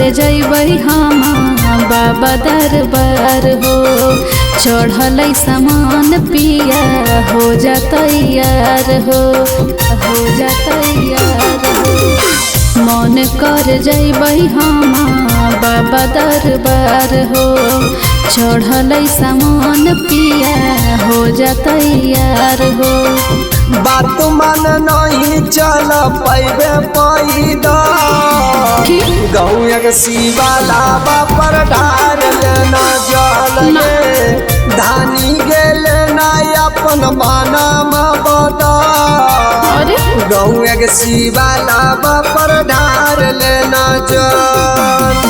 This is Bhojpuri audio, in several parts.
करे जइबै हम बाबा दरबार हो। चढ़ल सामान पिया हो जा तैयार हो, हो जा तैयार हो। मन कर जइबै हम बाबा दरबार हो। चढ़ल सामान पिया हो जा तैयार हो। बात मन नहीं चल पैबे पैदल, गौया के शिवाला पर ढार लेना जल गे। धानी गेले ना अपन मानम बदल, गौया के शिवाला पर ढार लेना जल।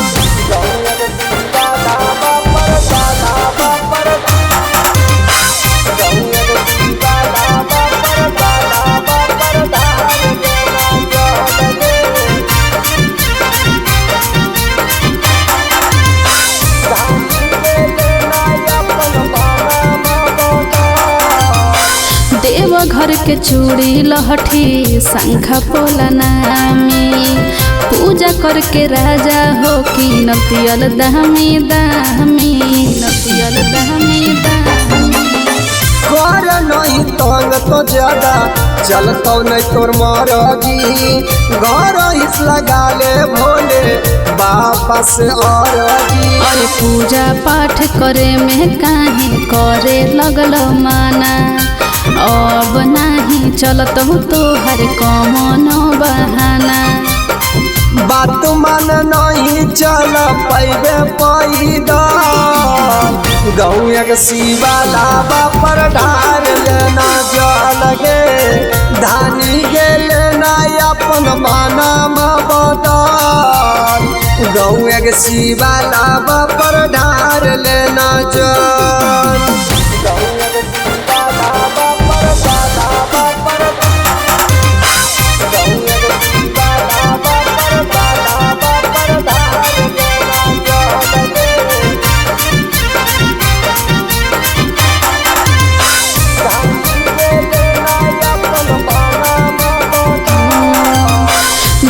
घर के चूड़ी लहठी शंखा पोला नामी, पूजा करके राजा हो कि नतियल दामी दामी, नतियल दामी दामी। कर नहीं तंग तो ज्यादा चलतो नहीं तोर मरगी, घर इस लगा ले भोले बाबा से औरगी। अरे पूजा पाठ करे में काहे करे लगल माना, अब नहीं चलत हो तो हर कमनो बहाना। बात मन नहीं चल पैबे पैदल, गौया के शिवाला पर ढार लेना जल गे। धानी गेले ना अपन मानम बदल, गौया के शिवाला पर ढार लेना जल।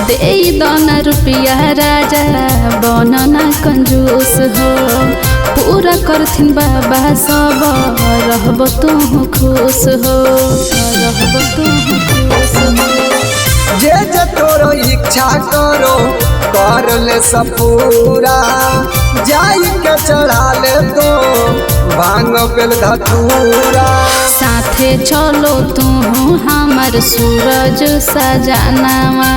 दे दाना रुपया राजा बनना कंजूस हो। पूरा करथिन बाबा सब रहब तुम खुश हो, रहब तुम खुश हो। जे जे तोरो इच्छा करो कर ले सब पूरा, जाई के चढ़ा ले तो भांग पेल धतूरा। साथे चलो तू हमार सूरज सजनावा,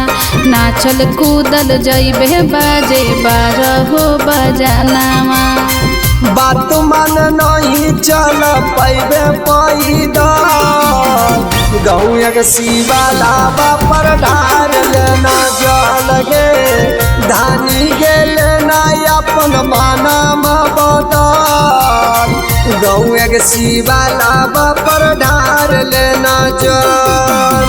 नाचल कूदल जइबे बाजे 12 बजनावा। बात मन नहीं चल पैबे पैदल, गौया के शिवाला पर ढार लेना जल गे। धानी गेले ना अपन मानम बदल, गौया के शिवाला पर ढार लेना जल।